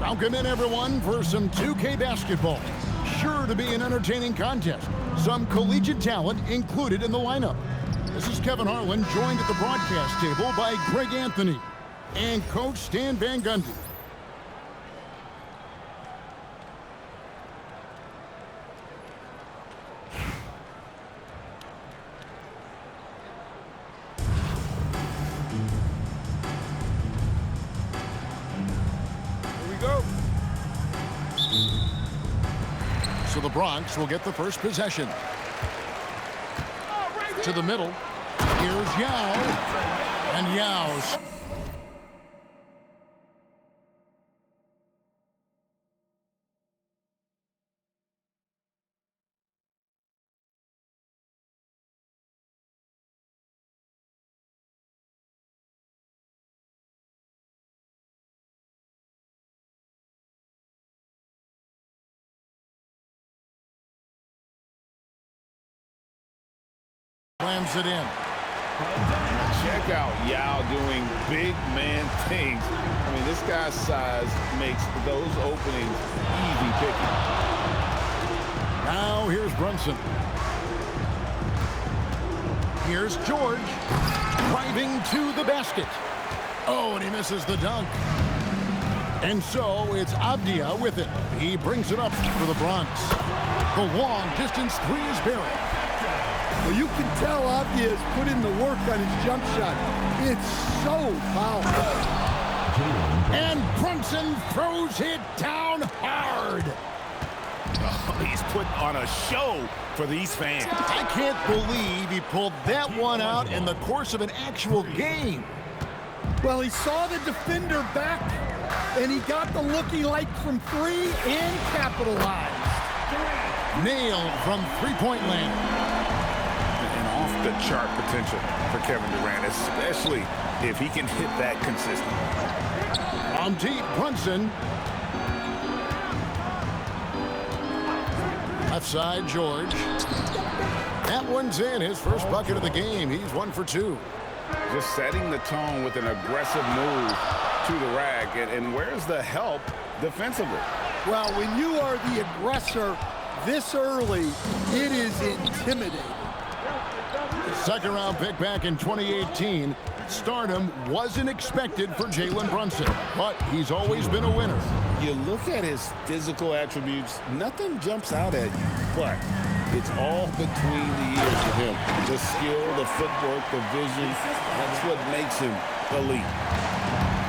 Welcome in, everyone, for some 2K basketball. Sure to be an entertaining contest. Some collegiate talent included in the lineup. This is Kevin Harlan, joined at the broadcast table by Greg Anthony and Coach Stan Van Gundy. So the Bronx will get the first possession. To the middle. Here's Yao. And Yao's. Slams it in. Check out Yao doing big man things. I mean, this guy's size makes those openings easy picking. Now here's Brunson. Here's George. Driving to the basket. Oh, and he misses the dunk. And so it's Abdia with it. He brings it up for the Bronx. The long distance three is buried. Well, you can tell Abdia has put in the work on his jump shot. It's so powerful. And Brunson throws it down hard. Oh, he's putting on a show for these fans. I can't believe he pulled that one out in the course of an actual game. Well, he saw the defender back, and he got the look he liked from three and capitalized. Nailed from three-point land. The chart potential for Kevin Durant, especially if he can hit that consistently. On deep, Brunson. Left side, George. That one's in. His first bucket of the game. He's 1 for 2. Just setting the tone with an aggressive move to the rack. And where's the help defensively? Well, when you are the aggressor this early, it is intimidating. Second round pick back in 2018. Stardom wasn't expected for Jalen Brunson, but he's always been a winner. You look at his physical attributes, nothing jumps out at you, but it's all between the ears for him. The skill, the footwork, the vision, that's what makes him elite.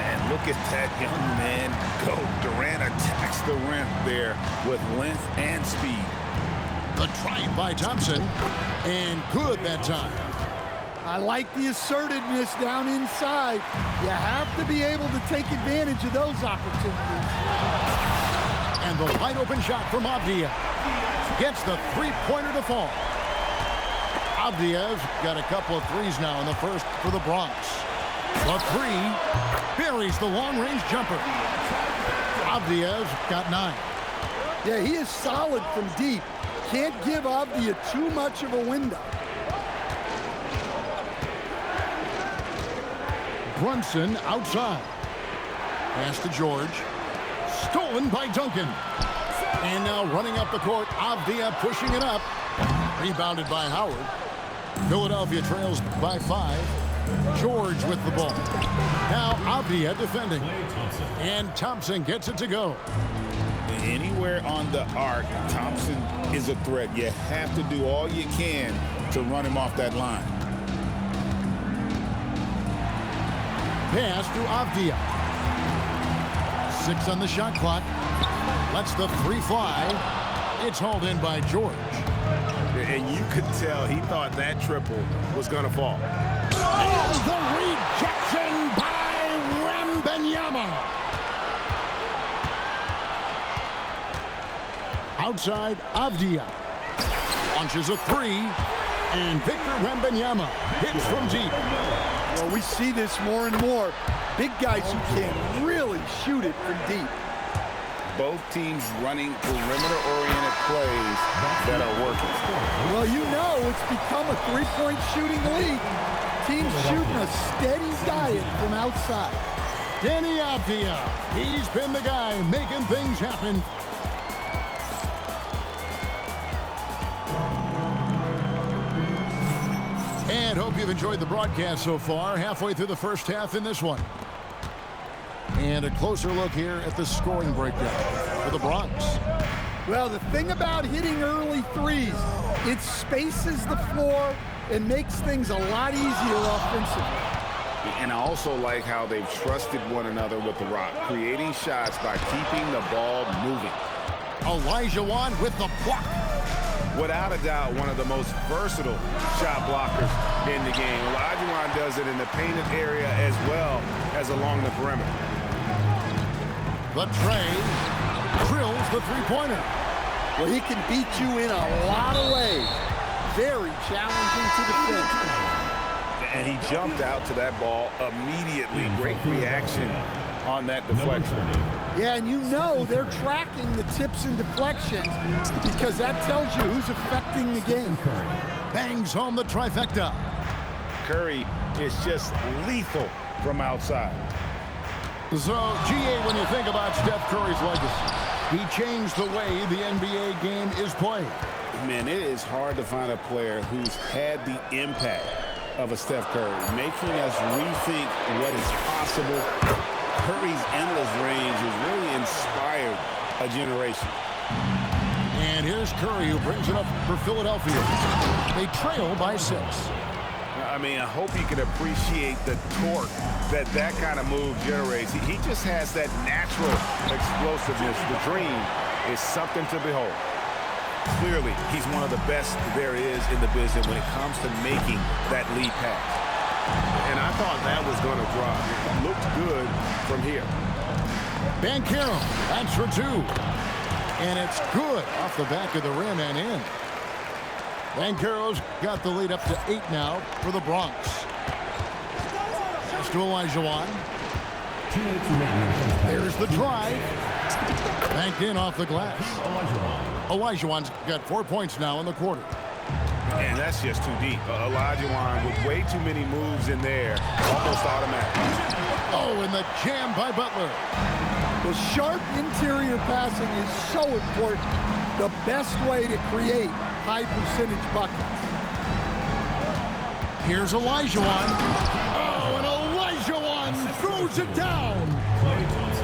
And look at that young man go. Durant attacks the rim there with length and speed. The drive by Thompson, and good that time. I like the assertiveness down inside. You have to be able to take advantage of those opportunities. And the wide open shot from Abdia gets the three-pointer to fall. Abdia's got a couple of threes now in the first for the Bronx. The three buries the long-range jumper. Abdia's got 9. Yeah, he is solid from deep. Can't give Abdia too much of a window. Brunson outside. Pass to George. Stolen by Duncan. And now running up the court, Abdia pushing it up. Rebounded by Howard. Philadelphia trails by 5. George with the ball. Now Abdia defending. And Thompson gets it to go. Anywhere on the arc, Thompson is a threat. You have to do all you can to run him off that line. Pass to Abdia. 6 on the shot clock. Lets the three fly. It's hauled in by George. And you could tell he thought that triple was going to fall. And the rejection by Wembanyama. Outside, Abdia launches a three, and Victor Wembanyama hits from deep. Well, we see this more and more. Big guys who can really shoot it from deep. Both teams running perimeter-oriented plays that are working. Well, you know it's become a three-point shooting league. Teams shooting a steady diet from outside. Danny Avdia. He's been the guy making things happen. And hope you've enjoyed the broadcast so far. Halfway through the first half in this one. And a closer look here at the scoring breakdown for the Bronx. Well, the thing about hitting early threes, it spaces the floor and makes things a lot easier offensively. And I also like how they've trusted one another with the rock, creating shots by keeping the ball moving. Olajuwon with the block. Without a doubt, one of the most versatile shot blockers in the game. Olajuwon does it in the painted area as well as along the perimeter. The tray drills the three-pointer. Well, he can beat you in a lot of ways. Very challenging to defend. And he jumped out to that ball immediately. Great reaction on that deflection. Yeah, and you know they're tracking the tips and deflections because that tells you who's affecting the game. Bangs home the trifecta. Curry is just lethal from outside. So, GA, when you think about Steph Curry's legacy, he changed the way the NBA game is played. Man, it is hard to find a player who's had the impact of a Steph Curry, making us rethink what is possible. Curry's endless range has really inspired a generation. And here's Curry, who brings it up for Philadelphia. They trail by 6. I mean, I hope you can appreciate the torque that kind of move generates. He just has that natural explosiveness. The dream is something to behold. Clearly, he's one of the best there is in the business when it comes to making that lead pass. And I thought that was going to drop. It looked good from here. Banchero, that's for 2. And it's good off the back of the rim and in. Banchero's got the lead up to 8 now for the Bronx. Pass to Olajuwon. There's the drive. Banked in off the glass. Olajuwon's got 4 points now in the quarter. And that's just too deep. Olajuwon with way too many moves in there. Almost automatic. Oh, and the jam by Butler. The sharp interior passing is so important. The best way to create high percentage buckets. Here's Olajuwon. Oh, and Olajuwon throws it down.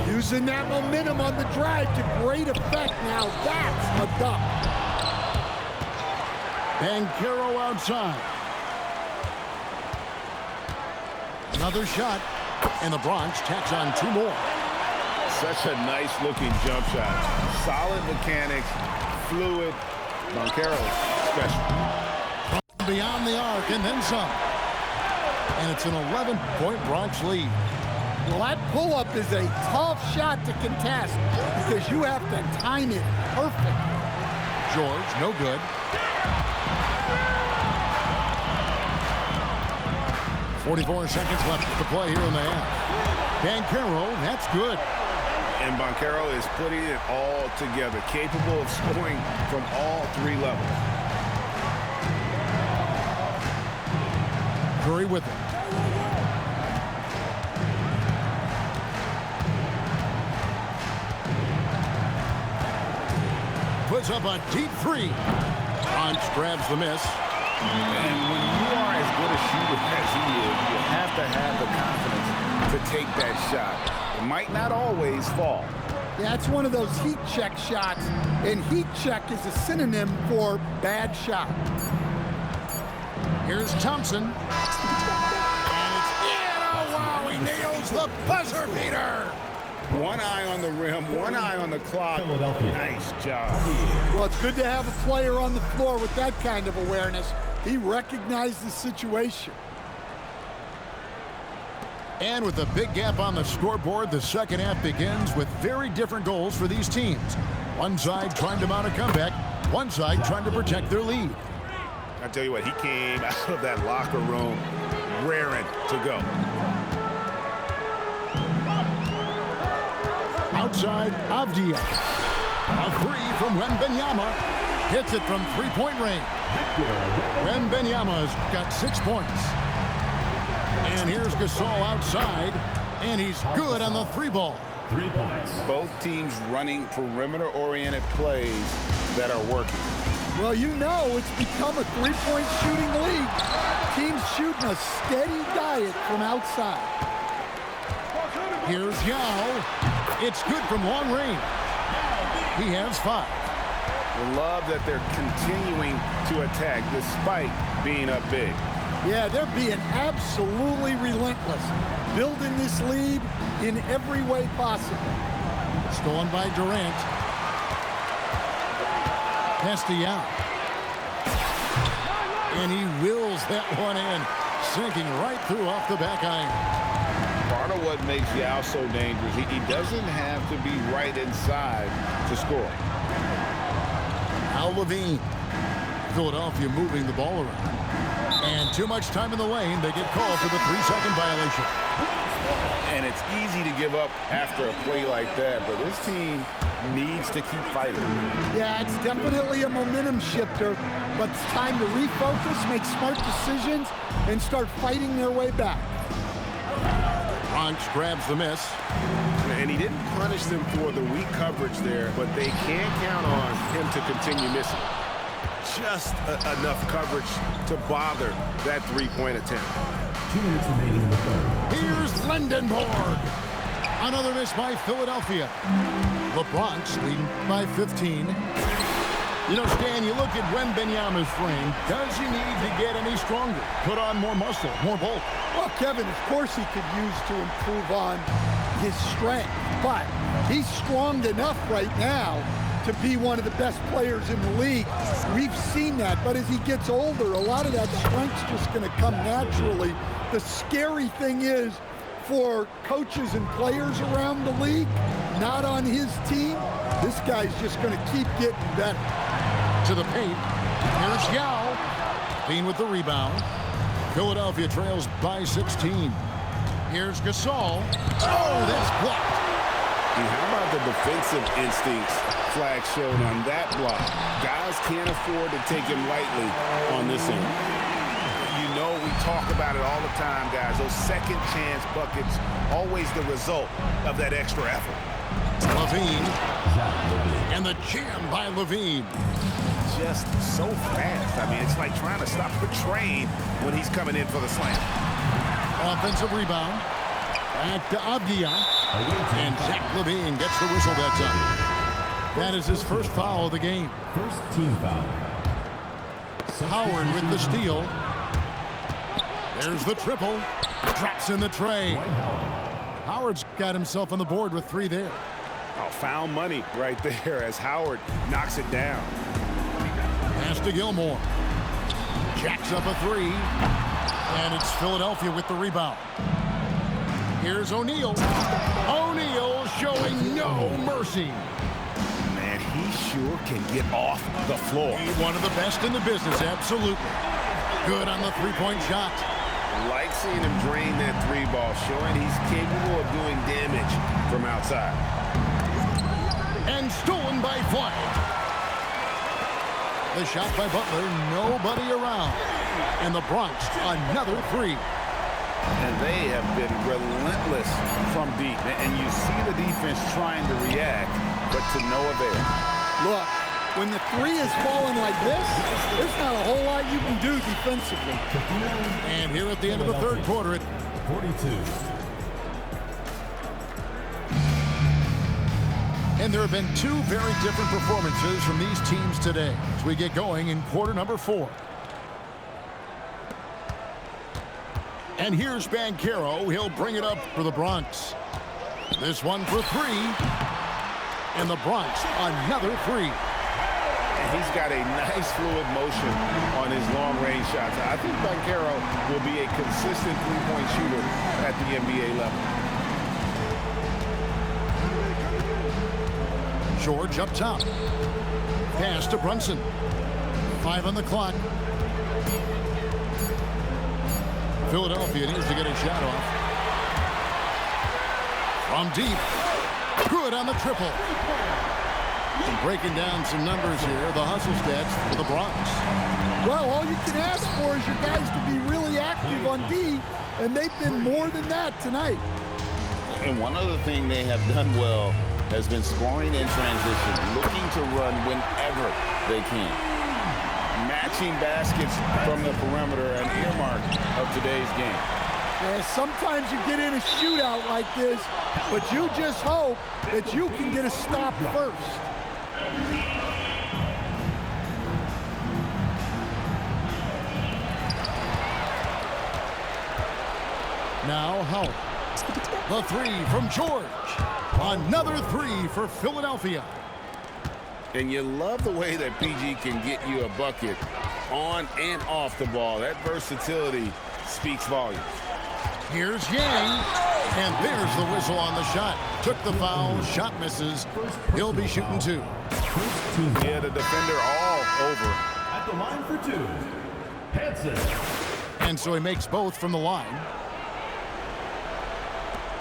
Using that momentum on the drive to great effect. Now that's a dunk. Banchero outside. Another shot, and the Bronx tacks on 2 more. Such a nice-looking jump shot. Solid mechanics, fluid. Banchero, special. From beyond the arc, and then some. And it's an 11-point Bronx lead. Well, that pull-up is a tough shot to contest because you have to time it perfect. George, no good. 44 seconds left to play here in the half. Banchero, that's good. And Banchero is putting it all together, capable of scoring from all 3 levels. Curry with it. Puts up a deep 3. Bronx grabs the miss. And when you are as good a shooter as he is, you have to have the confidence to take that shot. It might not always fall. Yeah, it's one of those heat check shots, and heat check is a synonym for bad shot. Here's Thompson. And it's in. Oh, wow, he nails the buzzer beater. One eye on the rim, one eye on the clock. Nice job. Well, it's good to have a player on the floor with that kind of awareness. He recognized the situation. And with a big gap on the scoreboard, the second half begins with very different goals for these teams. One side trying to mount a comeback, one side trying to protect their lead. I tell you what, he came out of that locker room raring to go. Outside, Avdia. A 3 from Wembanyama. Hits it from 3-point range. Wembanyama's got 6 points. And here's Gasol outside. And he's good on the 3 ball. 3 points. Both teams running perimeter-oriented plays that are working. Well, you know it's become a three-point shooting league. Teams shooting a steady diet from outside. Here's Yao. It's good from long range. He has 5. Love that they're continuing to attack despite being up big. Yeah, they're being absolutely relentless, building this lead in every way possible. Stolen by Durant. Pass to Yao. And he wills that one in, sinking right through off the back iron. Part of what makes Yao so dangerous, he doesn't have to be right inside to score. Al Levine. Philadelphia moving the ball around. And too much time in the lane. They get called for the 3-second violation. And it's easy to give up after a play like that, but this team needs to keep fighting. Yeah, it's definitely a momentum shifter, but it's time to refocus, make smart decisions, and start fighting their way back. Bronx grabs the miss. And he didn't punish them for the weak coverage there, but they can't count on him to continue missing. Just enough coverage to bother that 3-point attempt. 2 minutes remaining in the third. Here's Lindenborg. Another miss by Philadelphia. The Bronx leading by 15. You know, Stan, you look at Wembanyama's frame. Does he need to get any stronger? Put on more muscle, more bulk? Well, Kevin, of course he could use to improve on his strength, but he's strong enough right now to be one of the best players in the league. We've seen that, but as he gets older, a lot of that strength's just going to come naturally. The scary thing is, for coaches and players around the league, not on his team, this guy's just going to keep getting better. To the paint. Here's Yao. Bean with the rebound. Philadelphia trails by 16. Here's Gasol. Oh, that's blocked. And how about the defensive instincts flag showed on that block? Guys can't afford to take him lightly on this end. You know, we talk about it all the time, guys. Those second chance buckets, always the result of that extra effort. Levine. And the jam by Levine. Just so fast. I mean, it's like trying to stop the train when he's coming in for the slam. Offensive rebound. Back to Avdia. And Zach Levine gets the whistle that time. That is his first foul of the game. First team foul. Howard with the steal. There's the triple. Drops in the tray. Howard's got himself on the board with 3 there. Oh, foul money right there as Howard knocks it down. Pass to Gilmore. Jacks up a 3. And it's Philadelphia with the rebound. Here's O'Neal. O'Neal showing no mercy. Man, he sure can get off the floor. He's one of the best in the business, absolutely. Good on the 3-point shot. Like seeing him drain that 3 ball, showing he's capable of doing damage from outside. And stolen by White. The shot by Butler, nobody around. And the Bronx, another 3. And they have been relentless from deep. And you see the defense trying to react, but to no avail. Look, when the 3 is falling like this, there's not a whole lot you can do defensively. And here at the end of the third quarter, it 42. and there have been 2 very different performances from these teams today as we get going in quarter number 4. And here's Banchero. He'll bring it up for the Bronx. This one for 3. And the Bronx, another 3. And he's got a nice fluid motion on his long-range shots. I think Banchero will be a consistent 3-point shooter at the NBA level. George up top. Pass to Brunson. 5 on the clock. Philadelphia needs to get a shot off. From deep. Good on the triple. And breaking down some numbers here, the hustle stats for the Bronx. Well, all you can ask for is your guys to be really active on D, and they've been more than that tonight. And one other thing they have done well has been scoring in transition, looking to run whenever they can. Matching baskets from the perimeter, an earmark of today's game. Yeah, sometimes you get in a shootout like this, but you just hope that you can get a stop first. Now Howard. The three from George. Another three for Philadelphia. And you love the way that PG can get you a bucket on and off the ball. That versatility speaks volumes. Here's Yang. And there's the whistle on the shot. Took the foul. Shot misses. He'll be shooting two. Yeah, the defender all over. At the line for two, Hansen. And so he makes both from the line.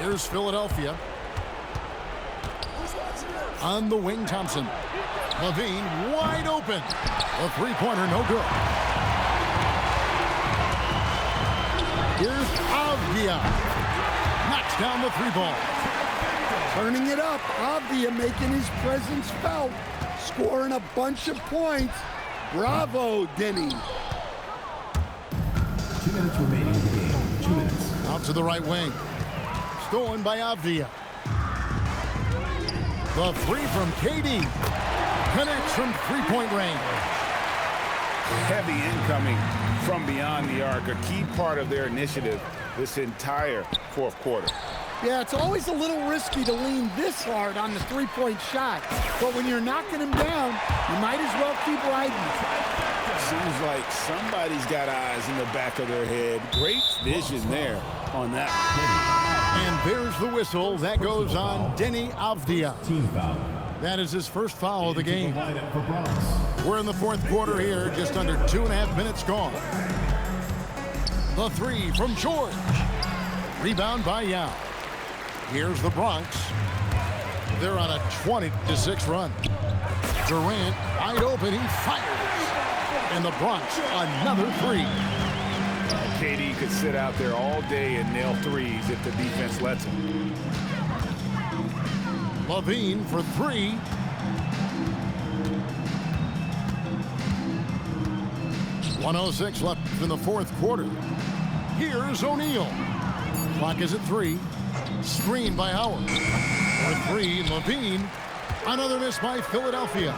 Here's Philadelphia. On the wing, Thompson. Levine wide open. A three-pointer, no good. Here's Avdia. Knocks down the three ball. Turning it up, Avdia making his presence felt. Scoring a bunch of points. Bravo, Denny. 2 minutes remaining in the game. 2 minutes. Out to the right wing. Stolen by Avdia. The three from KD. Connects from three-point range. Heavy incoming from beyond the arc, a key part of their initiative this entire fourth quarter. Yeah, it's always a little risky to lean this hard on the three-point shot. But when you're knocking him down, you might as well keep riding. Seems like somebody's got eyes in the back of their head. Great vision there on that. And there's the whistle. That goes on Denny Avdia. Team foul. That is his first foul of the game. Lineup for Bronx. We're in the fourth quarter here, just under 2.5 minutes gone. The three from George. Rebound by Yao. Here's the Bronx. They're on a 20-6 run. Durant wide open, he fires. And the Bronx another three. KD could sit out there all day and nail threes if the defense lets him. Levine for three. .106 left in the fourth quarter. Here's O'Neal. Clock is at 3. Screen by Howard. For three, Levine. Another miss by Philadelphia.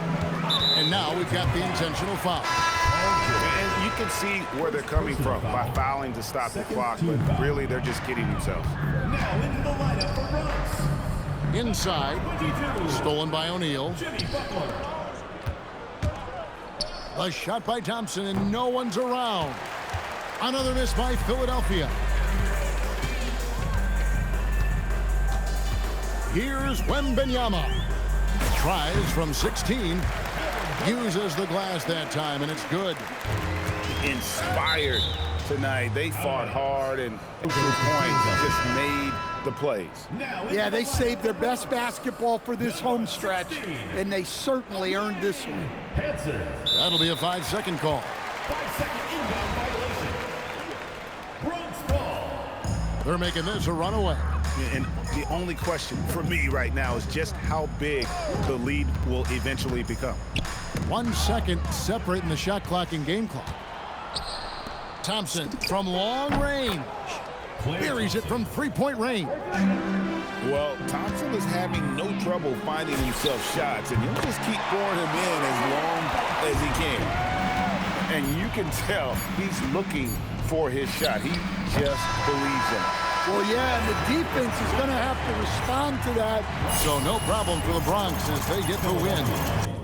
And now we've got the intentional foul. And you can see where they're coming from by fouling to stop the clock, but really they're just kidding themselves. Now into the lineup for Bronx. Inside. Stolen by O'Neal. Jimmy Butler. A shot by Thompson, and no one's around. Another miss by Philadelphia. Here's Wembanyama. Tries from 16. Uses the glass that time, and it's good. Inspired tonight. They fought hard and to points just made the plays. Yeah, they saved their best basketball for this home stretch, and they certainly earned this one. Hansen. That'll be a 5-second call. 5-second inbound violation. Bronx ball. They're making this a runaway. And the only question for me right now is just how big the lead will eventually become. 1 second separating the shot clock and game clock. Thompson from long range. Buries it from three-point range. Well, Thompson is having no trouble finding himself shots, and he'll just keep pouring him in as long as he can. And you can tell he's looking for his shot. He just believes in it. Well, yeah, and the defense is going to have to respond to that. So no problem for the Bronx as they get the win.